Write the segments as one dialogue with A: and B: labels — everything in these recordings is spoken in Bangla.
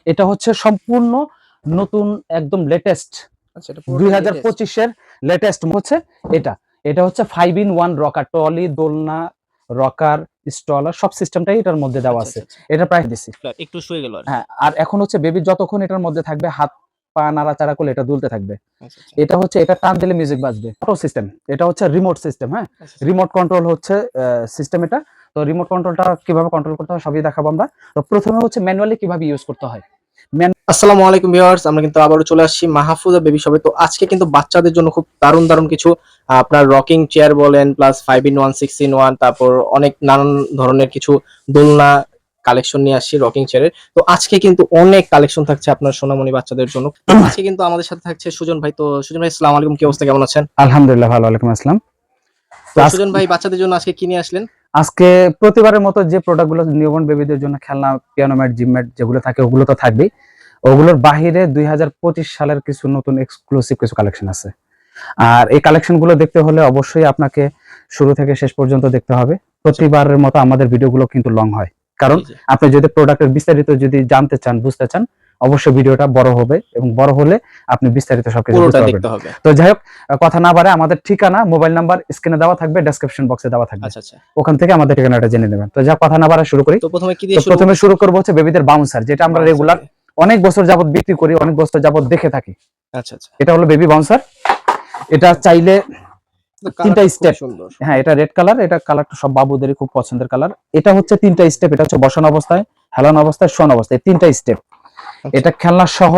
A: এটা হচ্ছে সম্পূর্ণ নতুন, একদম লেটেস্ট।
B: আচ্ছা, এটা
A: 2025 এর লেটেস্ট হচ্ছে এটা। এটা হচ্ছে 5-in-1 রকার, ট্রলি, দোলনা, রকার, স্টলার সব সিস্টেমটাই এটার মধ্যে দেওয়া আছে। এটা প্রাইস দিছি
B: একটু শুয়ে গেল আর
A: হ্যাঁ। আর এখন হচ্ছে বেবি যতক্ষণ এটার মধ্যে থাকবে, হাত পা নাড়াচাড়া করলে এটা দুলতে থাকবে। এটা হচ্ছে, এটা টান দিলে মিউজিক বাজবে। অটো সিস্টেম, এটা হচ্ছে রিমোট সিস্টেম। হ্যাঁ, রিমোট কন্ট্রোল হচ্ছে সিস্টেম এটা। তো রিমোট কন্ট্রোলটা কিভাবে কন্ট্রোল করতে হয় সবই দেখাবো আমরা। তো প্রথমে হচ্ছে ম্যানুয়ালি কিভাবে ইউজ করতে হয়।
B: আসসালামু আলাইকুম ভিউয়ার্স, আমরা কিন্তু আবারও চলে আসছি মাহফুজা বেবি শপে। তো আজকে কিন্তু বাচ্চাদের জন্য খুব দারুণ দারুণ কিছু আপনার রকিং চেয়ার বলেন, প্লাস 5-in-1, 6-in-1, তারপর অনেক নানান ধরনের কিছু দোলনা কালেকশন নিয়ে আসছি রকিং চেয়ারের। তো আজকে কিন্তু অনেক কালেকশন থাকছে আপনার সোনামণি বাচ্চাদের জন্য। তো আজকে কিন্তু আমাদের সাথে থাকছে সুজন ভাই। তো সুজন ভাই, আসসালামু আলাইকুম, কি অবস্থা, কেমন আছেন?
A: আলহামদুলিল্লাহ ভালো, ওয়ালাইকুম আসসালাম।
B: তো সুজন ভাই, বাচ্চাদের জন্য আজকে কি নিয়ে আসলেন?
A: আজকে প্রতিবারের মতো যে প্রোডাক্টগুলো নিউবর্ন বেবিদের জন্য, খেলনা, পিয়ানো ম্যাট, জিম ম্যাট যেগুলো থাকে ওগুলো তো থাকবেই। ওগুলোর বাহিরে 2025 সালের কিছু নতুন এক্সক্লুসিভ কিছু কালেকশন আছে। আর এই কালেকশনগুলো দেখতে হলে অবশ্যই আপনাকে শুরু থেকে শেষ পর্যন্ত দেখতে হবে। প্রতিবারের মতো আমাদের ভিডিওগুলো কিন্তু লং হয়, কারণ আপনি যদি প্রোডাক্টের বিস্তারিত যদি জানতে চান, বুঝতে চান, অবশ্যই ভিডিওটা বড় হবে এবং বড় হলে আপনি বিস্তারিত সবকিছু বুঝতে পারবেন। তো যাই হোক, কথা না বাড়ে, আমাদের ঠিকানা, মোবাইল নাম্বার স্ক্রিনে দেওয়া থাকবে, ডেসক্রিপশন বক্সে দেওয়া থাকবে। ওখান থেকে আমাদের ঠিকানাটা জেনে নেবেন। তো যা কথা না বাড়া শুরু করি।
B: তো
A: প্রথমে শুরু করব হচ্ছে বেবিদের বাউন্সার, যেটা আমরা রেগুলার অনেক বছর যাবত বিক্রি করি, অনেক বছর যাবত দেখে থাকি।
B: আচ্ছা আচ্ছা,
A: এটা হলো বেবি বাউন্সার। এটা চাইলে তিনটা স্টেপ। হ্যাঁ, এটা রেড কালার, এটা কালারটা সব বাবুদেরই খুব পছন্দের কালার। এটা হচ্ছে তিনটা স্টেপ। এটা হচ্ছে বসানো অবস্থায়, হেলানো অবস্থায়, শোয়ানো অবস্থায়, তিনটা স্টেপ। এটা খেলনা সহ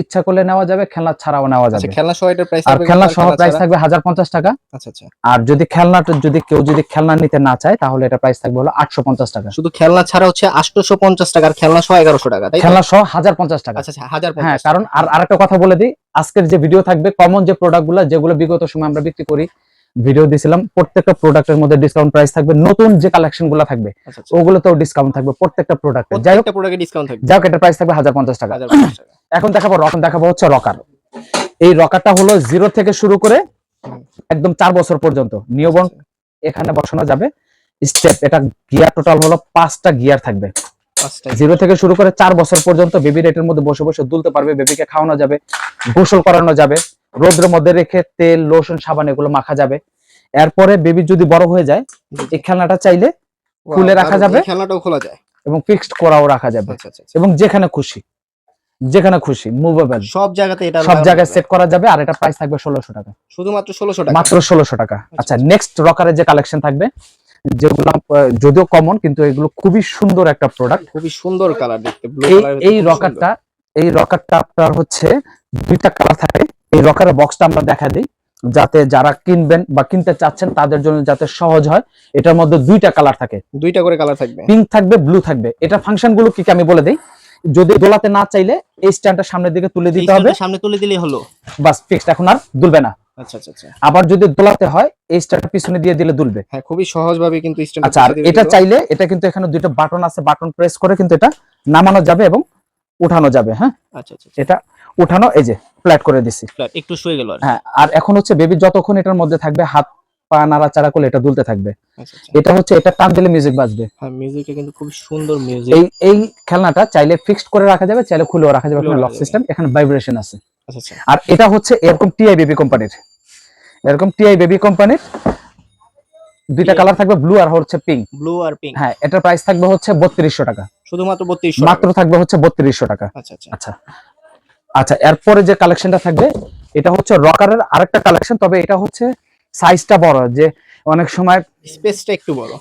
A: ইচ্ছা করলে নেওয়া যাবে, খেলনা ছাড়াও নেওয়া যাবে।
B: খেলনা সহ এটার প্রাইস
A: আর খেলনা সহ প্রাইস থাকবে 1050 টাকা।
B: আচ্ছা আচ্ছা।
A: আর যদি খেলনাটা, যদি কেউ যদি খেলনা নিতে না চায়, তাহলে এটা প্রাইস থাকবে হলো 850 টাকা।
B: শুধু খেলনা ছাড়া হচ্ছে 850 টাকা, আর খেলনা সহ 1100 টাকা, তাই?
A: খেলনা সহ 1050 টাকা।
B: আচ্ছা আচ্ছা, 1050।
A: হ্যাঁ, কারণ আর আরেকটা কথা বলে দিই, আজকের যে ভিডিও থাকবে, কমন যে প্রোডাক্টগুলো যেগুলো বিগত সময় আমরা বিক্রি করি, ভিডিও দিছিলাম, প্রত্যেকটা প্রোডাক্টের মধ্যে ডিসকাউন্ট প্রাইস থাকবে। নতুন যে কালেকশনগুলো থাকবে ওগুলোতেও ডিসকাউন্ট থাকবে প্রত্যেকটা প্রোডাক্টে। যাই হোক,
B: প্রোডাক্টে ডিসকাউন্ট থাকবে।
A: যাই হোক, এটা প্রাইস থাকবে 1050 টাকা। এখন দেখাবো হচ্ছে রকার। এই রকারটা হলো 0 থেকে শুরু করে একদম 4 বছর পর্যন্ত নিউবর্ন এখানে বসানো যাবে। স্টেপ, এটা গিয়ার টোটাল হলো 5টা গিয়ার থাকবে। 0 থেকে শুরু করে 4 বছর পর্যন্ত বেবি এটার মধ্যে বসে বসে দুলতে পারবে। বেবিকে খাওয়ানো যাবে, গোসল করানো যাবে, রোদ্রের মধ্যে রেখে তেল, লোশন, সাবান এগুলো মাখা যাবে। এরপরে বেবি যদি বড় হয়ে যায়, এই খেলনাটা চাইলে খুলে রাখা যাবে,
B: খেলনাটাও খোলা যায়
A: এবং ফিক্সড করাও রাখা যাবে। এবং যেখানে খুশি মুভেবল সব জায়গায় সেট করা যাবে। আর এটা প্রাইস থাকবে 1600 টাকা,
B: শুধুমাত্র 1600 টাকা,
A: মাত্র 1600 টাকা। আচ্ছা, নেক্সট রকারের যে কালেকশন থাকবে, যেগুলো যদিও কমন, কিন্তু এগুলো খুবই সুন্দর একটা প্রোডাক্ট,
B: খুবই সুন্দর কালার দেখতে।
A: এই রকারটা আপনার হচ্ছে দুইটা কালার থাকে। এই রকারের বক্সটা আমরা দেখা দিই, যাতে যারা কিনবেন বা কিনতে চাচ্ছেন তাদের জন্য যাতে সহজ হয়। এটার মধ্যে দুইটা কালার থাকে,
B: দুইটা করে কালার থাকবে,
A: পিঙ্ক থাকবে, ব্লু থাকবে। এটা ফাংশন গুলো কি আমি বলে দেই। যদি দোলাতে না চাইলে এই স্ট্যান্ডটা সামনের দিকে তুলে দিতে হবে,
B: সামনে তুলে দিলেই হলো,
A: বাস ফিক্সড, এখন আর দুলবে না।
B: আচ্ছা আচ্ছা।
A: আবার যদি দোলাতে হয়, এই স্ট্যান্ডটা পিছনে দিয়ে দিলে দুলবে।
B: হ্যাঁ, খুবই সহজ ভাবে কিন্তু স্ট্যান্ড।
A: আচ্ছা, আর এটা চাইলে, এটা কিন্তু এখানে দুইটা বাটন আছে, বাটন প্রেস করে কিন্তু এটা নামানো যাবে এবং উঠানো যাবে। হ্যাঁ, আচ্ছা আচ্ছা, এটা উঠানো, এই যে ফ্ল্যাট করে দিছি,
B: একটু শুয়ে গেল।
A: হ্যাঁ, আর এখন হচ্ছে বেবি যতক্ষণ এটার মধ্যে থাকবে, হাত পা নাড়াচাড়া করলে এটা দুলতে থাকবে। এটা হচ্ছে, এটা টান দিলে মিউজিক বাজবে।
B: হ্যাঁ, মিউজিকটা কিন্তু খুব সুন্দর মিউজিক।
A: এই খেলনাটা চাইলে ফিক্সড করে রাখা যাবে, চাইলে খুলেও রাখা যাবে। এখানে লক সিস্টেম, এখানে ভাইব্রেশন আছে। আচ্ছা আচ্ছা। আর এটা হচ্ছে এরকম টিআই বেবি কোম্পানির দুইটা কালার থাকবে, ব্লু আর হচ্ছে পিঙ্ক। হ্যাঁ, এটার প্রাইস থাকবে হচ্ছে 3200 টাকা,
B: শুধুমাত্র 3200,
A: মাত্র থাকবে হচ্ছে 3200 টাকা।
B: আচ্ছা আচ্ছা
A: আচ্ছা আচ্ছা। এরপরে যে কালেকশনটা থাকবে, এটা হচ্ছে রকারের আরেকটা কালেকশন, তবে এটা হচ্ছে সাইজটা বড়, যে অনেক সময়
B: স্পেসটা একটু বড়,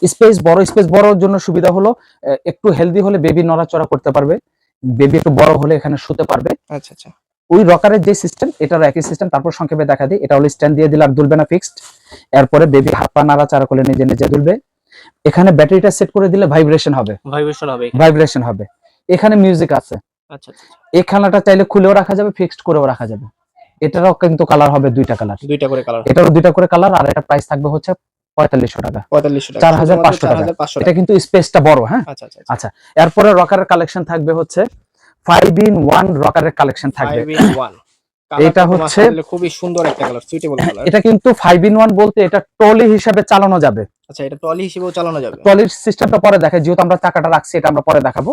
A: স্পেস বড়র জন্য সুবিধা হলো একটু হেলদি হলে বেবি নড়াচড়া করতে পারবে, বেবি একটু বড় হলে এখানে শুতে পারবে। আচ্ছা আচ্ছা। ওই রকারের যে সিস্টেম, এটারও একই সিস্টেম। তারপর সংক্ষেপে দেখা দিই, এটা হলো স্ট্যান্ড দিয়ে দিলে আর দুলবে না, ফিক্সড। এরপরে বেবি হাত পা নাড়াচাড়া করলে নিজে নিজে দুলবে। এখানে ব্যাটারিটা সেট করে দিলে ভাইব্রেশন হবে। এখানে মিউজিক আছে। আচ্ছা আচ্ছা। এই খেলনাটা চাইলে খুলেও রাখা যাবে, ফিক্সড করেও রাখা যাবে। এটারও কিন্তু কালার হবে দুইটা কালার, এটারও দুইটা করে কালার। আর এটা প্রাইস থাকবে হচ্ছে 4500 টাকা, 4500 টাকা। এটা কিন্তু স্পেসটা বড়। হ্যাঁ, আচ্ছা আচ্ছা আচ্ছা। এরপরে রকারের কালেকশন থাকবে হচ্ছে 5-in-1 রকারের কালেকশন থাকবে। এটা হচ্ছে
B: খুবই সুন্দর একটা কালার, সুইটেবল কালার।
A: এটা কিন্তু 5 in 1 বলতে এটা ট্রলি হিসেবে চালানো যাবে।
B: আচ্ছা, এটা ট্রলি হিসেবেও চালানো যাবে।
A: ট্রলির সিস্টেমটা পরে দেখাই, যেহেতু আমরা চাকাটা রাখছি এটা আমরা পরে দেখাবো,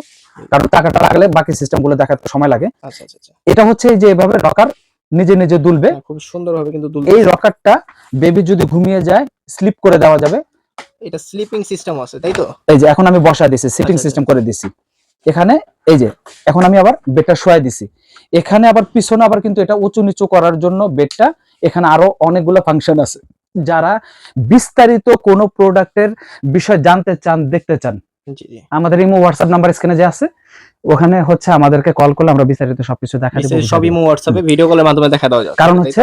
A: কারণ চাকাটা রাখলে বাকি সিস্টেমগুলো দেখাতে সময় লাগে।
B: আচ্ছা আচ্ছা আচ্ছা।
A: এটা হচ্ছে যে এভাবে রকার নিজে নিজে দুলবে,
B: খুব সুন্দরভাবে কিন্তু দুলবে।
A: এই রকারটা বেবি যদি ঘুমিয়ে যায় স্লিপ করে দেওয়া যাবে।
B: এটা স্লিপিং সিস্টেম আছে তাই তো?
A: এই যে এখন আমি বসা দিছি, সিটিং সিস্টেম করে দিছি এখানে। এই যে এখন আমি আবার বেডটা শোয়াই দিছি এখানে, আবার পিছনে আবার কিন্তু এটা উঁচু নিচু করার জন্য বেডটা, এখানে আরো অনেকগুলো ফাংশন আছে। যারা বিস্তারিত কোনো প্রোডাক্টের বিষয় জানতে চান, দেখতে চান, আমাদের ইমো হোয়াটসঅ্যাপ নাম্বার স্ক্রিনে যে আছে ওখানে হচ্ছে আমাদেরকে কল করলে আমরা বিস্তারিত সবকিছু দেখা দেব।
B: সব ইমো হোয়াটসঅ্যাপে ভিডিও কলের মাধ্যমে দেখা দেওয়া যাবে।
A: কারণ হচ্ছে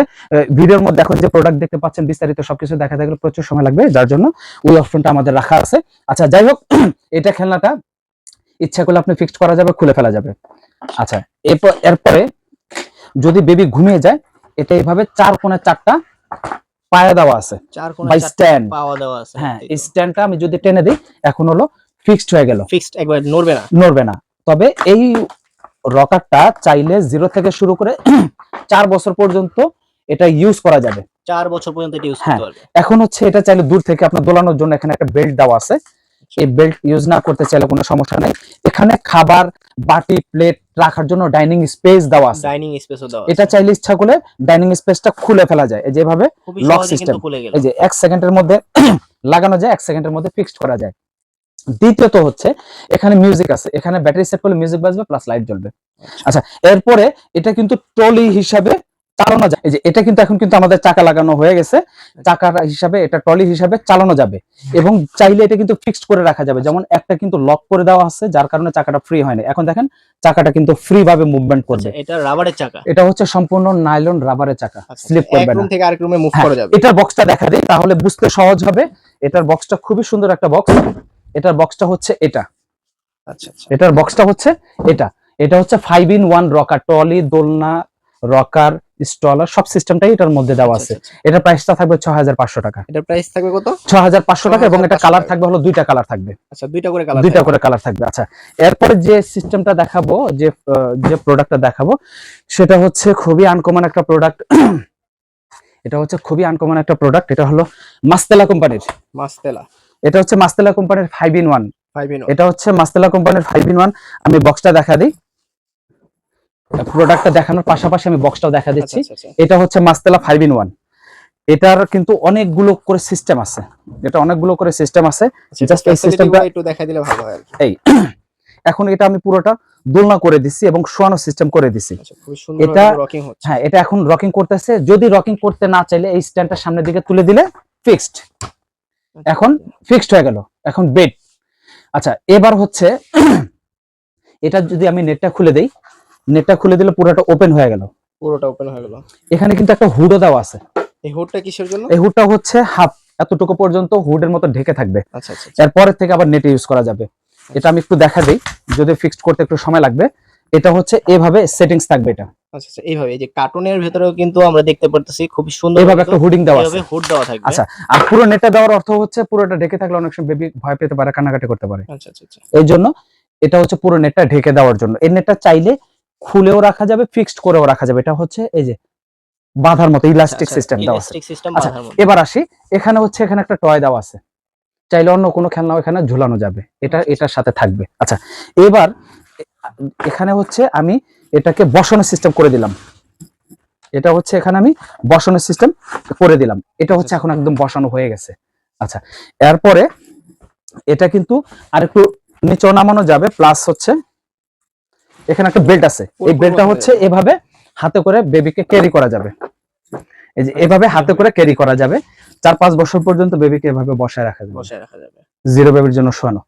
A: ভিডিওর মধ্যে এখন যে প্রোডাক্ট দেখতে পাচ্ছেন বিস্তারিত সবকিছু দেখা গেলে প্রচুর সময় লাগবে, যার জন্য ওই অপশনটা আমাদের রাখা আছে। আচ্ছা যাই হোক, এটা খেলনাটা ইচ্ছা করলে আপনি ফিক্সড করা যাবে, খুলে ফেলা যাবে। আচ্ছা এরপরে যদি বেবি ঘুমিয়ে যায়, এটা এইভাবে 4 কোণে 4টা পায়া দেওয়া আছে,
B: 4 কোণে
A: 4টা
B: পাওয়া দেওয়া আছে।
A: হ্যাঁ, এই স্ট্যান্ডটা আমি যদি টেনে দিই এখন হলো ফিক্সড হয়ে গেল,
B: ফিক্সড একবার নড়বে না,
A: নড়বে না। তবে এই রকারটা চাইলে 0 থেকে শুরু করে 4 বছর পর্যন্ত এটা ইউজ করা যাবে।
B: 4 বছর পর্যন্ত এটা ইউজ করতে পারবে।
A: এখন হচ্ছে এটা চাইলে দূর থেকে আপনার দোলানোর জন্য এখানে একটা বেল্ট দেওয়া আছে, এই বেল্ট ইউজ না করতে চাইলে কোনো সমস্যা নাই। এখানে খাবার, বাটি, প্লেট রাখার জন্য ডাইনিং স্পেস দেওয়া আছে,
B: ডাইনিং স্পেসও দেওয়া আছে।
A: এটা চাইলে ইচ্ছা করলে ডাইনিং স্পেসটা খুলে ফেলা যায়, এই যেভাবে লক সিস্টেম, এই যে 1 সেকেন্ডের মধ্যে লাগানো যায়, 1 সেকেন্ডের মধ্যে ফিক্সড করা যায়। দ্বিতীয়ত হচ্ছে এখানে মিউজিক আছে, এখানে ব্যাটারি সেট করলে মিউজিক বাজবে প্লাস লাইট জ্বলবে। আচ্ছা এরপরে এটা কিন্তু ট্রলি হিসাবে চালানো যায়, এই যে এটা কিন্তু এখন কিন্তু আমাদের চাকা লাগানো হয়ে গেছে, চাকা হিসাবে এটা ট্রলি হিসাবে চালানো যাবে এবং চাইলে এটা কিন্তু ফিক্সড করে রাখা যাবে। যেমন একটা কিন্তু লক করে দেওয়া আছে, যার কারণে চাকাটা ফ্রি হয় না। এখন দেখেন চাকাটা কিন্তু ফ্রি ভাবে মুভমেন্ট করবে।
B: এটা রাবারের চাকা,
A: এটা হচ্ছে সম্পূর্ণ নাইলন রাবারের চাকা, স্লিপ করবে না।
B: এক রুম থেকে আরেক রুমে মুভ করা যাবে।
A: এটার বক্সটা দেখা দেই তাহলে বুঝতে সহজ হবে। এটার বক্সটা খুবই সুন্দর একটা বক্স। এটার বক্সটা হচ্ছে এটা। আচ্ছা আচ্ছা, এটার বক্সটা হচ্ছে এটা। এটা হচ্ছে 5 in 1 রকার, ট্রলি, দোলনা, রকার, স্টলার সব সিস্টেমটাই এটার মধ্যে দেওয়া আছে। এটার প্রাইসটা থাকবে 6500 টাকা।
B: এটার প্রাইস থাকবে কত?
A: 6500 টাকা এবং এটা কালার থাকবে হলো দুইটা কালার থাকবে।
B: আচ্ছা, দুইটা করে কালার,
A: দুইটা করে কালার থাকবে। আচ্ছা এরপরে যে সিস্টেমটা দেখাবো, যে প্রোডাক্টটা দেখাবো সেটা হচ্ছে খুবই আনকমন একটা প্রোডাক্ট। এটা হচ্ছে খুবই আনকমন একটা প্রোডাক্ট। এটা হলো মাস্তেলা কোম্পানির,
B: মাস্তেলা।
A: এটা হচ্ছে মাস্তেলা কোম্পানির 5 in 1। এটা হচ্ছে মাস্তেলা কোম্পানির 5 in 1। আমি বক্সটা দেখা দিই, প্রোডাক্টটা দেখানোর পাশাপাশি আমি বক্সটাও দেখা দিচ্ছি। এটা হচ্ছে মাস্তেলা 5 in 1। এটার কিন্তু অনেকগুলো করে সিস্টেম আছে, এটা অনেকগুলো করে সিস্টেম আছে। জাস্ট এই সিস্টেমটা
B: একটু দেখাই দিলে ভালো হয়।
A: এই এখন এটা আমি পুরোটা দোলনা করে দিছি এবং শোয়ানো সিস্টেম করে দিছি। এটা
B: রকিং হচ্ছে,
A: হ্যাঁ এটা এখন রকিং করতেছে। যদি রকিং করতে না চাইলে এই স্ট্যান্ডটা সামনের দিকে তুলে দিলে ফিক্সড, এখন ফিক্সড হয়ে গেল, এখন বেড। আচ্ছা এবার হচ্ছে এটা যদি আমি নেটটা খুলে দেই, নেটটা খুলে দিলে পুরোটা ওপেন হয়ে গেল,
B: পুরোটা ওপেন হয়ে গেল।
A: এখানে কিন্তু একটা হুডও দেওয়া আছে।
B: এই হুডটা কিসের জন্য?
A: এই হুডটা হচ্ছে হাফ এতটুকু পর্যন্ত হুডের মতো ঢেকে থাকবে।
B: আচ্ছা আচ্ছা,
A: এরপরের থেকে আবার নেট ইউজ করা যাবে। এটা আমি একটু দেখা দেই, যদি ফিক্সড করতে একটু সময় লাগবে। এটা হচ্ছে এভাবে সেটিংস থাকবে এটা।
B: আচ্ছা আচ্ছা, এইভাবে এই যে কার্টুনের ভিতরেও কিন্তু আমরা দেখতে পারতেছি খুব সুন্দর
A: এইভাবে একটা হুডিং দেওয়া আছে,
B: এইভাবে হুড দেওয়া থাকবে।
A: আচ্ছা আর পুরো নেটটা দেওয়ার অর্থ হচ্ছে পুরোটা ঢেকে থাকলে অনেক সময় বেবি ভয় পেতে পারে, কান্নাকাটি করতে পারে। আচ্ছা আচ্ছা আচ্ছা, এই জন্য এটা হচ্ছে পুরো নেটটা ঢেকে দেওয়ার জন্য। এই নেটটা চাইলে খুলেও রাখা যাবে, ফিক্সড করেও রাখা যাবে। এটা হচ্ছে এই যে বাঁধার মতো ইলাস্টিক সিস্টেম দেওয়া আছে। আচ্ছা এবার আসি, এখানে হচ্ছে এখানে একটা টয় দেওয়া আছে, চাইলে অন্য কোনো খেলনাও এখানে ঝুলানো যাবে, এটা এটার সাথে থাকবে। আচ্ছা এবার এখানে হচ্ছে আমি এটাকে বসানোর সিস্টেম করে দিলাম। এটা হচ্ছে এখানে আমি বসানোর সিস্টেম করে দিলাম, এটা হচ্ছে এখন একদম বসানো হয়ে গেছে। আচ্ছা এরপরে এটা কিন্তু আরেকটু নিচে নামানো যাবে, প্লাস হচ্ছে এখানে একটা বেল্ট আছে। এই বেল্টটা হচ্ছে এভাবে হাতে করে বেবিকে ক্যারি করা যাবে, এই যে এভাবে হাতে করে ক্যারি করা যাবে। 4-5 বছর পর্যন্ত বেবিকে এভাবে বসায় রাখা যাবে, জিরো বেবির জন্য শোয়ানো।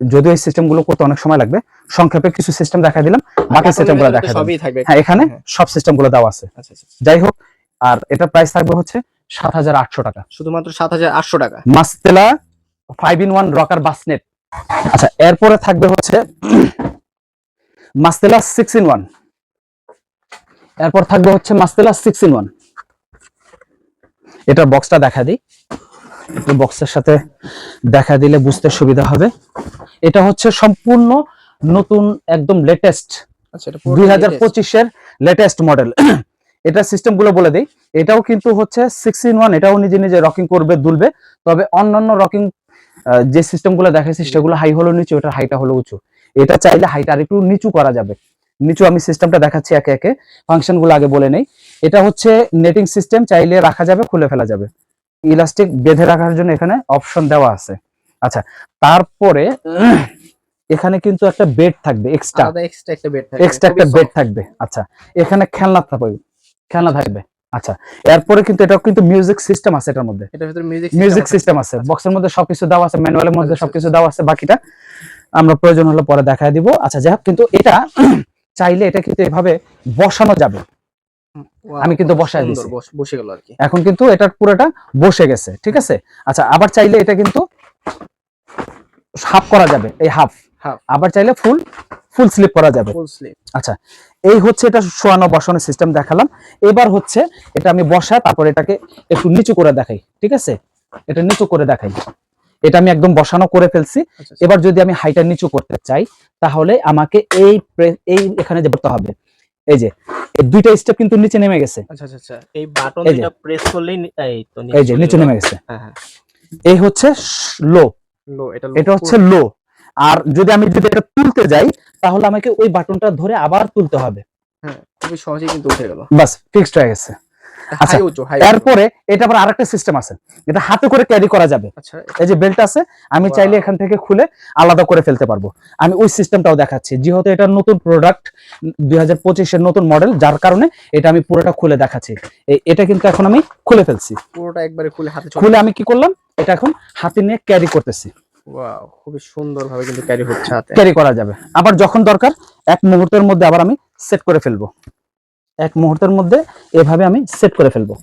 A: যদিও এই সিস্টেমগুলো করতে অনেক সময় লাগবে, সংক্ষেপে কিছু সিস্টেম দেখা দিলাম, বাকি সিস্টেমগুলো দেখা দিলাম। হ্যাঁ এখানে সব সিস্টেমগুলো দেওয়া আছে। যাই হোক, আর এটা প্রাইস থাকবে হচ্ছে 7800 টাকা,
B: শুধুমাত্র 7800 টাকা।
A: মাস্তেলা 5 in 1 রকার বাসনেট। আচ্ছা এরপরে থাকবে হচ্ছে মাস্তেলা 6 in 1। এরপর থাকবে হচ্ছে মাস্তেলা 6 in 1। এটার বক্সটা দেখা দিই, একটু বক্সের সাথে দেখা দিলে বুঝতে সুবিধা হবে। এটা হচ্ছে সম্পূর্ণ নতুন একদম লেটেস্ট, 2025 এর লেটেস্ট মডেল। এটা সিস্টেম গুলো বলে দেই। এটাও কিন্তু হচ্ছে 6-in-1, এটাও নিজে নিজে রকিং করবে, দুলবে। তবে অন্যান্য রকিং যে সিস্টেম গুলো দেখাচ্ছি সেগুলো হাই হলো নিচু, ওটার হাইটা হলো উঁচু। এটা চাইলে হাইটা আরেকটু নিচু করা যাবে। নিচু আমি সিস্টেমটা দেখাচ্ছি একে একে, ফাংশন গুলো আগে বলে নেই। এটা হচ্ছে নেটিং সিস্টেম, চাইলে রাখা যাবে, খুলে ফেলা যাবে। ইলাস্টিক বেঁধে রাখার জন্য এখানে অপশন দেওয়া আছে। আচ্ছা, তারপরে এখানে কিন্তু একটা বেড থাকবে, এক্সট্রা একটা বেড থাকবে। আচ্ছা, এখানে খেলনা থাকবে। আচ্ছা, এরপরে কিন্তু এটা কিন্তু মিউজিক সিস্টেম আছে, এটার মধ্যে মিউজিক সিস্টেম আছে। বক্সের মধ্যে সবকিছু দেওয়া আছে, ম্যানুয়ালের মধ্যে সবকিছু দেওয়া আছে, বাকিটা আমরা প্রয়োজন হলে পরে দেখায় দিব। আচ্ছা, যাই হোক, কিন্তু এটা চাইলে এটা কিন্তু এভাবে বসানো যাবে। আমি কিন্তু বসায় দিয়েছি,
B: বসে গেল আর কি।
A: এখন কিন্তু এটা পুরোটা বসে গেছে, ঠিক আছে। আচ্ছা, আবার চাইলে এটা কিন্তু হাফ করা যাবে, এই হাফ। আবার চাইলে ফুল স্লিপ করা যাবে। আচ্ছা, এই হচ্ছে এটা শোয়ানো বসানোর সিস্টেম দেখালাম। এবার হচ্ছে এটা আমি বসায় তারপর এটাকে একটু নিচু করে দেখাই, ঠিক আছে। এটা নিচু করে দেখাই, এটা আমি একদম বসানো করে ফেলছি। এবার যদি আমি হাইটা নিচু করতে চাই তাহলে আমাকে এই এখানে যে করতে হবে, এই যে এই দুইটা স্টেপ কিন্তু নিচে নেমে গেছে।
B: আচ্ছা, এই বাটন দুটো প্রেস করলেই
A: এই যে নিচে নেমে গেছে।
B: হ্যাঁ,
A: এই হচ্ছে লো, এটা হচ্ছে লো। আর যদি এটা তুলতে যাই তাহলে আমাকে ওই বাটনটা ধরে আবার তুলতে হবে।
B: হ্যাঁ, খুবই সহজেই কিন্তু উঠে গেল,
A: বাস ফিক্সড হয়ে গেছে। আচ্ছা, এরপরে এটা আবার আরেকটা সিস্টেম আছে, এটা হাতে করে ক্যারি করা যাবে। এই যে বেল্ট আছে, আমি চাইলে এখান থেকে খুলে আলাদা করে ফেলতে পারবো। আমি ওই সিস্টেমটাও দেখাচ্ছি, যেহেতু এটা নতুন প্রোডাক্ট, 2025 এর নতুন মডেল, যার কারণে এটা আমি পুরোটা খুলে দেখাচ্ছি। এটা কিন্তু এখন আমি খুলে ফেলছি, পুরোটা একবারে খুলে আমি কি করলাম, এটা এখন হাতে নিয়ে ক্যারি করতেছি।
B: ওয়াও, খুবই সুন্দরভাবে কিন্তু ক্যারি হচ্ছে, হাতে
A: ক্যারি করা যাবে। আবার যখন দরকার এক মুহূর্তের মধ্যে আবার আমি সেট করে ফেলবো, এক মুহূর্তের মধ্যে এভাবে আমি সেট করে ফেলবো।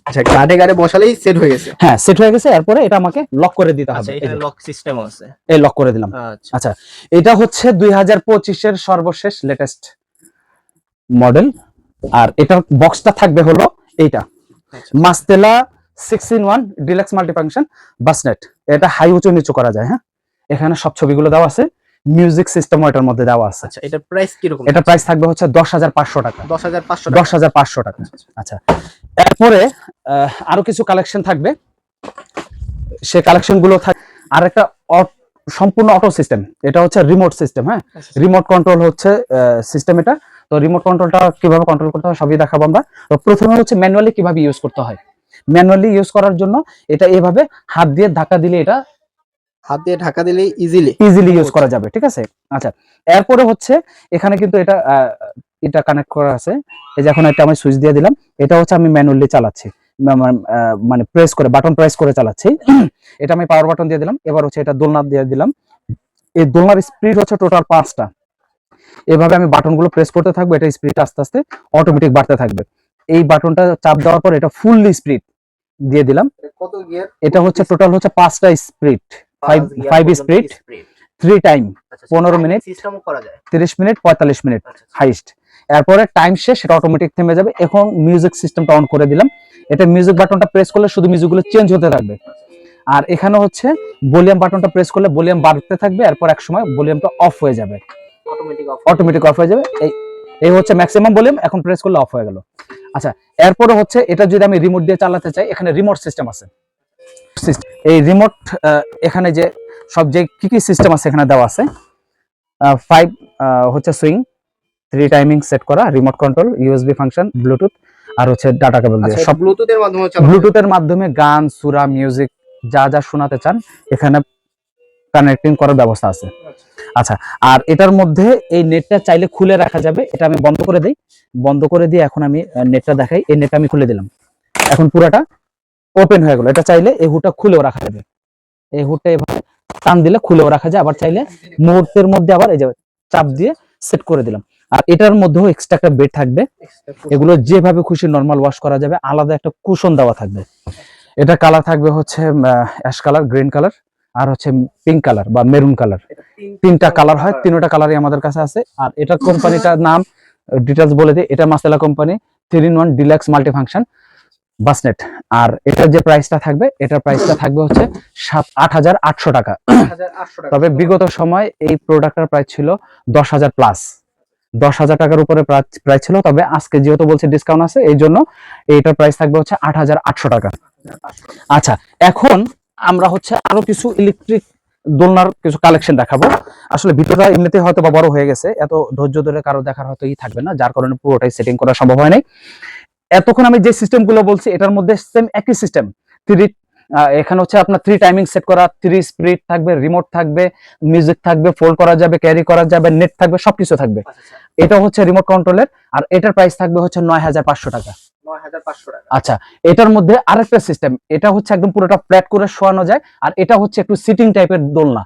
B: আচ্ছা, গাড়ে বসালেই সেট হয়ে গেছে।
A: হ্যাঁ, সেট হয়ে গেছে। এরপরে এটা আমাকে লক করে দিতে হবে।
B: এটা লক সিস্টেম আছে,
A: এই লক করে দিলাম। আচ্ছা, এটা হচ্ছে 2025 এর সর্বশেষ লেটেস্ট মডেল। আর এটার বক্সটা থাকবে হলো এইটা, মাস্তেলা 6-in-1 ডিলাক্স মাল্টিফাংশন বাসনেট। এটা হাই উঁচু নিচু করা যায়। হ্যাঁ, এখানে সব ছবিগুলো দেওয়া আছে, মিউজিক সিস্টেমও এটার মধ্যে দেওয়া আছে।
B: আচ্ছা, এটার প্রাইস কি রকম?
A: এটা প্রাইস থাকবে হচ্ছে 10,500 টাকা। 10,500 টাকা। আচ্ছা, এরপরে আরো কিছু কালেকশন থাকবে, সে কালেকশন গুলো আর একটা সম্পূর্ণ অটো সিস্টেম। এটা হচ্ছে রিমোট সিস্টেম। হ্যাঁ, রিমোট কন্ট্রোল হচ্ছে সিস্টেম এটা। তো রিমোট কন্ট্রোলটা কিভাবে কন্ট্রোল করতে হয় সবই দেখাবো আমরা। তো প্রথমে হচ্ছে ম্যানুয়ালি কিভাবে ইউজ করতে হয়। ম্যানুয়ালি ইউজ করার জন্য এটা এভাবে হাত দিয়ে ধাক্কা দিলে, এটা
B: হাত দিয়ে ঢাকা দিলেই ইজিলি
A: ইউজ করা যাবে, ঠিক আছে। আচ্ছা, এরপরে হচ্ছে এখানে কিন্তু এটা কানেক্ট করা আছে। এই যে এখন একটা আমি সুইচ দিয়ে দিলাম, এটা হচ্ছে আমি ম্যানুয়ালি চালাচ্ছি, মানে প্রেস করে, বাটন প্রেস করে চালাচ্ছি। এটা আমি পাওয়ার বাটন দিয়ে দিলাম। এবার হচ্ছে এটা দোলনা দিয়ে দিলাম। এই দোলনার স্পিড হচ্ছে টোটাল 5টা। এভাবে আমি বাটনগুলো প্রেস করতে থাকবো, এটা স্পিড আস্তে আস্তে অটোমেটিক বাড়তে থাকবে। এই বাটনটা চাপ দেওয়ার পর এটা ফুললি স্পিড দিয়ে দিলাম।
B: কত গিয়ার?
A: এটা হচ্ছে টোটাল হচ্ছে 5টা স্পিড, 5 স্পিড, 3 টাইম, 15 মিনিট,
B: সিস্টেমও করা যায়,
A: 30 মিনিট, 45 মিনিট হাইস্ট। এরপরে টাইম শেষ, সেটা অটোমেটিক থেমে যাবে। এখন মিউজিক সিস্টেমটা অন করে দিলাম। এটা মিউজিক বাটনটা প্রেস করলে শুধু মিউজিকগুলো চেঞ্জ হতে থাকবে। আর এখানে হচ্ছে ভলিউম বাটনটা প্রেস করলে ভলিউম বাড়তে থাকবে, এরপর এক সময় ভলিউমটা অফ হয়ে যাবে, অটোমেটিক অফ হয়ে যাবে। এই হচ্ছে ম্যাক্সিমাম ভলিউম, এখন প্রেস করলে অফ হয়ে গেল। আচ্ছা, এরপরে হচ্ছে এটা যদি আমি রিমোট দিয়ে চালাতে চাই, এখানে রিমোট সিস্টেম আছে। এই রিমোট এখানে যে সব যে কি সিস্টেম আছে এখানে দেওয়া আছে। 5 হচ্ছে সুইং, 3 টাইমিং সেট করা, remote control, USB function, Bluetooth, আর হচ্ছে ডাটা কেবল দিয়ে। সব ব্লুটুথের মাধ্যমে গান, সূরা, মিউজিক যা যা শোনাতে চান এখানে কানেক্টিং করার ব্যবস্থা আছে। আচ্ছা, আর এটার মধ্যে এই নেটটা চাইলে খুলে রাখা যাবে। এটা আমি বন্ধ করে দেই, বন্ধ করে দিয়ে এখন আমি নেটটা দেখাই। এই নেটটা আমি খুলে দিলাম, এখন পুরাটা ওপেন হয়ে গেল। এটা চাইলে এই হুডটা খুলেও রাখা যাবে, এই হুডটা এভাবে টান দিলে খুলেও রাখা যায়। আবার চাইলে মুহূর্তের মধ্যে আবার এই যে চাপ দিয়ে সেট করে দিলাম। আর এটার মধ্যেও এক্সট্রা একটা বেড থাকবে, এগুলো যেভাবে খুশি নরমাল ওয়াশ করা যাবে। আলাদা একটা কুশন দেওয়া থাকবে। এটা কালার থাকবে হচ্ছে অ্যাশ কালার, গ্রিন কালার, আর হচ্ছে পিঙ্ক কালার বা মেরুন কালার। 3টা কালার হয়, 3টা কালারই আমাদের কাছে আছে। আর এটা কোম্পানিটার নাম ডিটেইলস বলে দিই, এটা মাস্তেলা কোম্পানি 3-in-1 ডিলাক্স মাল্টিফাংশন বাসনেট। আর এটার যে প্রাইসটা থাকবে, এটার প্রাইসটা থাকবে হচ্ছে 8,800 টাকা। তবে বিগত সময় এই প্রোডাক্টের প্রাইস ছিল 10,000 প্লাস। 10,000 টাকার উপরে প্রাইস ছিল, তবে আজকে যেহেতু বলছে ডিসকাউন্ট আছে এই জন্য এইটার প্রাইস থাকবে হচ্ছে 8,800 টাকা। আচ্ছা, এখন আমরা হচ্ছে আরো কিছু ইলেকট্রিক দোলনার কিছু কালেকশন দেখাবো। আসলে ভিডিওটা এমনিতে হয়তো বা বড় হয়ে গেছে, এত ধৈর্য ধরে কারো দেখার হয়তো থাকবে না, যার কারণে পুরোটাই সেটিং করা সম্ভব হয় নাই। এতক্ষণ আমি যে সিস্টেমগুলো বলছি এটার মধ্যে সেম একই সিস্টেম। এখানে হচ্ছে আপনার 3 টাইমিং সেট করা, 3 স্পিড থাকবে, রিমোট থাকবে, মিউজিক থাকবে, ফোল্ড করা যাবে, ক্যারি করা যাবে, নেট থাকবে, সবকিছু থাকবে। এটা হচ্ছে রিমোট কন্ট্রোলের, আর এটার প্রাইস থাকবে হচ্ছে 9,500 টাকা।
B: 9,500 টাকা।
A: আচ্ছা, এটার মধ্যে আরেকটা সিস্টেম, এটা হচ্ছে একদম পুরোটা ফ্ল্যাট করে শোয়ানো যায়, আর এটা হচ্ছে একটু সিটিং টাইপের দোলনা।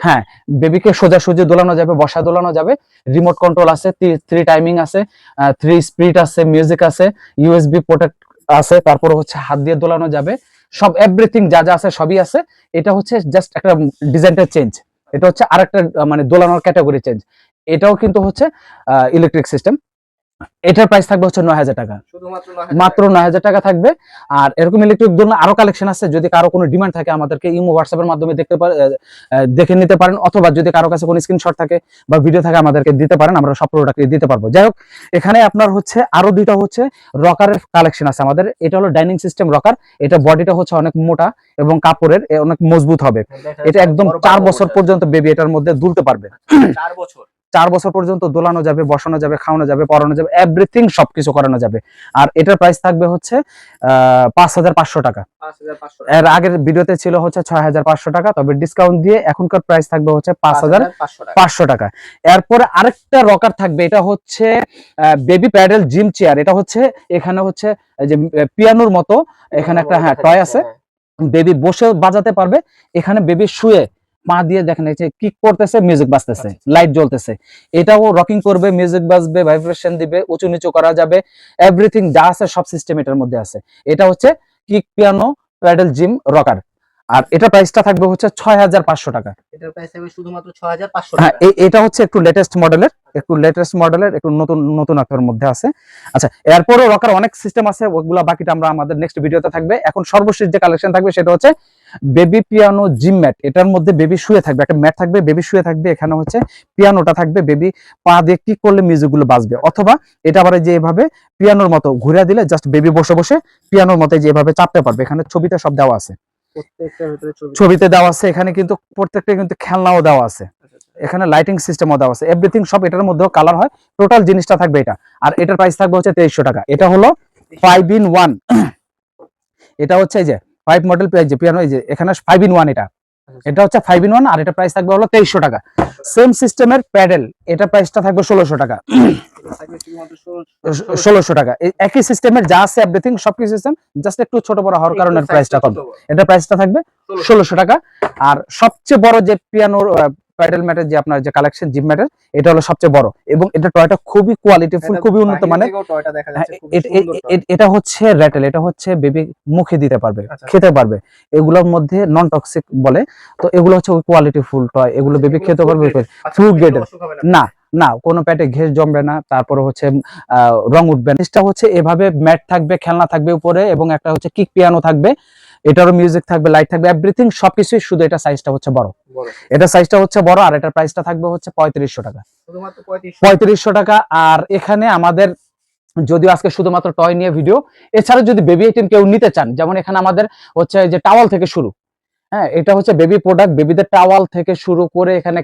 A: হ্যাঁ, বেবিকে সোজাসুজি দোলানো যাবে, বসা দোলানো যাবে, রিমোট কন্ট্রোল আছে, 3 টাইমিং আছে, 3 স্পিড আছে, মিউজিক আছে, ইউএসবি পোর্ট আছে, তারপর হচ্ছে হাত দিয়ে দোলানো যাবে, সব এভরিথিং যা যা আছে সবই আছে। এটা হচ্ছে জাস্ট একটা ডিজাইনটা চেঞ্জ, এটা হচ্ছে আরেকটা মানে দোলানোর ক্যাটাগরি চেঞ্জ। এটাও কিন্তু হচ্ছে ইলেকট্রিক সিস্টেম। এটার প্রাইস থাকবে হচ্ছে 9,000 টাকা, মাত্র 9,000 টাকা থাকবে। আর এরকম ইলেকট্রিক দোলনা আরো কালেকশন আছে, যদি কারো কোনো ডিমান্ড থাকে আমাদেরকে ইমো হোয়াটসঅ্যাপের মাধ্যমে দেখে নিতে পারেন, অথবা যদি কারো কাছে কোনো স্ক্রিনশট থাকে বা ভিডিও থাকে আমাদেরকে দিতে পারেন, আমরা সব প্রোডাক্ট দিতে পারবো। যাই হোক, এখানে আপনার হচ্ছে আরো দুইটা হচ্ছে রকারের কালেকশন আছে আমাদের। এটা হলো ডাইনিং সিস্টেম রকার, এটা বডিটা হচ্ছে অনেক মোটা এবং কাপড়ের, অনেক মজবুত হবে। এটা একদম 4 বছর পর্যন্ত বেবি এটার মধ্যে দুলতে পারবে। 4 বছর পর্যন্ত দোলানো যাবে, বসানো যাবে, খাওয়ানো যাবে, পরানো যাবে, এভরিথিং সবকিছু করানো যাবে। আর এটার প্রাইস থাকবে হচ্ছে 5,500 টাকা। এর আগের ভিডিওতে ছিল হচ্ছে 6,500 টাকা, তবে ডিসকাউন্ট দিয়ে এখনকার প্রাইস থাকবে হচ্ছে 5,500 টাকা। এরপরে আরেকটা রকার থাকবে, এটা হচ্ছে বেবি প্যাডেল জিম চেয়ার। এটা হচ্ছে এখানে হচ্ছে যে পিয়ানোর মতো এখানে একটা টয় আছে, বেবি বসে বাজাতে পারবে, এখানে বেবি শুয়ে পা দিয়ে দেখেন এই যে কিক করতেছে, মিউজিক বাজতেছে, লাইট জ্বলতেছে, এটাও রকিং করবে, মিউজিক বাজবে, ভাইব্রেশন দিবে, উঁচু নিচু করা যাবে, এভরিথিং যা আছে সব সিস্টেম এটার মধ্যে আছে। এটা হচ্ছে kick piano pedal gym rocker, আর এটা প্রাইসটা থাকবে হচ্ছে 6,500 টাকা।
B: এটার প্রাইস থাকবে শুধুমাত্র 6,500
A: হ্যাঁ,
B: টাকা।
A: এটা হচ্ছে একটু লেটেস্ট মডেলের, একটু নতুন নতুন আকারের মধ্যে আছে। আচ্ছা, এরপরও রকার অনেক সিস্টেম আছে, ওগুলা বাকিটা আমরা আমাদের নেক্সট ভিডিওতে থাকবে। এখন সর্বশেষ যে কালেকশন থাকবে সেটা হচ্ছে বেবি পিয়ানো জিম ম্যাট। এটার মধ্যে বেবি শুয়ে থাকবে, একটা ম্যাট থাকবে, বেবি শুয়ে থাকবে, এখানে হচ্ছে পিয়ানোটা থাকবে, বেবি পা দিয়ে কি করলে মিউজিক গুলো বাজবে, অথবা এটা আবার যে এভাবে পিয়ানোর মতো ঘুরে দিলে জাস্ট বেবি বসে বসে পিয়ানোর মতো যেভাবে চাপতে পারবে। এখানে ছবিতে সব দেওয়া আছে, ছবিতে দেওয়া আছে, এখানে কিন্তু প্রত্যেকটা কিন্তু খেলনাও দেওয়া আছে, এখানে লাইটিং সিস্টেমও দেওয়া আছে, এভরিথিং সব এটার মধ্যেও কালার হয়, টোটাল জিনিসটা থাকবে এটা। আর এটার প্রাইস থাকবে হচ্ছে 2300 টাকা। এটা হলো 5 in 1, এটা হচ্ছে এই যে 5 মডেল যে পিয়ানো, এই যে এখানে 5 in 1, এটা হচ্ছে 5 in 1, আর এটা প্রাইস থাকবে হলো 2300 টাকা। সেম সিস্টেমের প্যাডেল, এটা প্রাইসটা থাকবে 1600 টাকা। 1600 টাকা, এই একই সিস্টেমের যা আছে এভরিথিং সবকিছু সিস্টেম, জাস্ট একটু ছোট বড় হওয়ার কারণে প্রাইসটা কম। এটা প্রাইসটা থাকবে 1600 টাকা। আর সবচেয়ে বড় যে পিয়ানোর প্যাডেল ম্যাটের যে আপনার যে কালেকশন জিম ম্যাটের, এটা হলো সবচেয়ে বড়, এবং এটা টয়টা খুবই কোয়ালিটিফুল, খুবই উন্নত মানের। এটা হচ্ছে র্যাটেল, এটা হচ্ছে বেবি মুখে দিতে পারবে, খেতে পারবে, এগুলোর মধ্যে নন টক্সিক বলে, তো এগুলো হচ্ছে ওই কোয়ালিটিফুল টয়, এগুলো বেবি খেতে পারবে, ফুড গ্রেডের না, না কোনো পেটে ঘেস জমবে না, তারপরে হচ্ছে রং উঠবে না। এটা হচ্ছে এভাবে ম্যাট থাকবে, খেলনা থাকবে উপরে, এবং একটা হচ্ছে কিক পিয়ানো থাকবে, এটারও মিউজিক থাকবে, লাইট থাকবে, এভরিথিং সবকিছুই, শুধু এটা সাইজটা হচ্ছে বড়, এটা সাইজটা হচ্ছে বড়। আর এটার প্রাইসটা থাকবে হচ্ছে 3500 টাকা, 3500 টাকা। আর এখানে আমাদের যদিও আজকে শুধুমাত্র টয় নিয়ে ভিডিও, এছাড়া যদি বেবি আইটেম কেউ নিতে চান, যেমন এখানে আমাদের হচ্ছে যে টাওয়াল থেকে শুরু, হ্যাঁ এটা হচ্ছে বেবি প্রোডাক্ট, বেবিদের টাওয়াল থেকে শুরু করে এখানে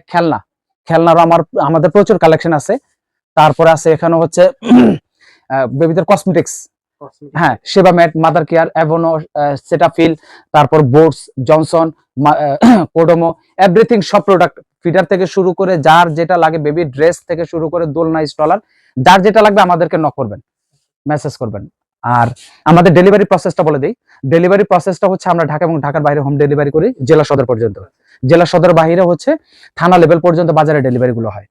A: খেলনারও আমাদের প্রচুর কালেকশন আছে। তারপরে আছে এখানে হচ্ছে বেবিদের কসমেটিক্স, হ্যাঁ সেবা ম্যাট, মাদার কেয়ার, অ্যাভোনো, সেটাফিল, তারপর বোটস, জনসন, কোডোমো, এভরিথিং সব প্রোডাক্ট, ফিডার থেকে শুরু করে যার যেটা লাগে, বেবি ড্রেস থেকে শুরু করে দোলনা স্টলার, যার যেটা লাগবে আমাদেরকে নক করবেন, মেসেজ করবেন। আর আমাদের ডেলিভারি প্রসেসটা বলে দিই, ডেলিভারি প্রসেসটা হচ্ছে আমরা ঢাকা এবং ঢাকার বাইরে হোম ডেলিভারি করি, জেলা সদর পর্যন্ত, জেলা সদর বাইরে হচ্ছে থানা লেভেল পর্যন্ত বাজারে ডেলিভারি গুলো হয়।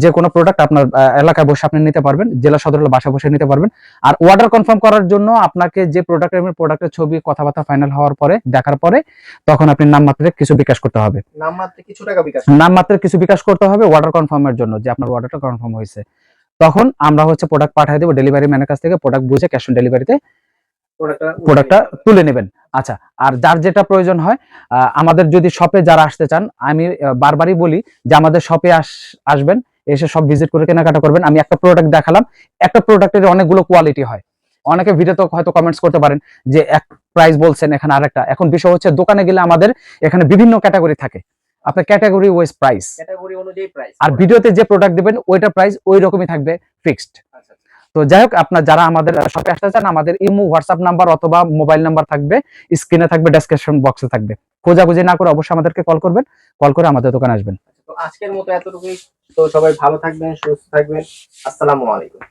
A: যে কোনো প্রোডাক্ট আপনার এলাকায় বসে আপনি নিতে পারবেন, জেলা সদর হলে বাসা বসে নিতে পারবেন। আর অর্ডার কনফার্ম করার জন্য আপনাকে যে প্রোডাক্টের ছবি, কথাবার্তা ফাইনাল হওয়ার পরে, দেখার পরে, তখন আপনি নামমাত্র কিছু বিকাশ করতে হবে, নামমাত্র কিছু বিকাশ করতে হবে অর্ডার কনফার্মের জন্য, যে আপনার অর্ডারটা কনফার্ম হয়েছে। তখন আমরা হচ্ছে প্রোডাক্ট পাঠিয়ে দেবো ডেলিভারি ম্যানের কাছ থেকে, প্রোডাক্ট বুঝে ক্যাশ অন ডেলিভারিতে প্রোডাক্টটা তুলে নেবেন। আচ্ছা, আর যার যেটা প্রয়োজন হয়, আমাদের যদি শপে যারা আসতে চান, আমি বারবারই বলি যে আমাদের শপে আসবেন, এসে সব ভিজিট করে কেনাকাটা করবেন। আমি একটা প্রোডাক্ট দেখালাম, একটা প্রোডাক্টের অনেকগুলো কোয়ালিটি হয়। অনেকে ভিডিওতে হয়তো কমেন্টস করতে পারেন যে এক প্রাইস বলছেন, এখানে আরেকটা। এখন বিষয় হচ্ছে দোকানে গেলে আমাদের এখানে বিভিন্ন ক্যাটাগরি থাকে, আপনার ক্যাটাগরি ওয়াইজ প্রাইস,
B: ক্যাটাগরি অনুযায়ী প্রাইস,
A: আর ভিডিওতে যে প্রোডাক্ট দিবেন ওইটা প্রাইস ওই রকমই থাকবে, ফিক্সড। তো যাই হোক, আপনার যারা আমাদের শপে আসতে চান, আমাদের ইমো, হোয়াটসঅ্যাপ নাম্বার অথবা মোবাইল নাম্বার থাকবে, স্ক্রিনে থাকবে, ডেসক্রিপশন বক্সে থাকবে। খোঁজাখুঁজি না করে অবশ্যই আমাদেরকে কল করবেন, কল করে আমাদের দোকানে আসবেন।
B: তো আজকের মতো এতটুকুই। তো সবাই ভালো থাকবেন, সুস্থ থাকবেন। আসসালামু আলাইকুম।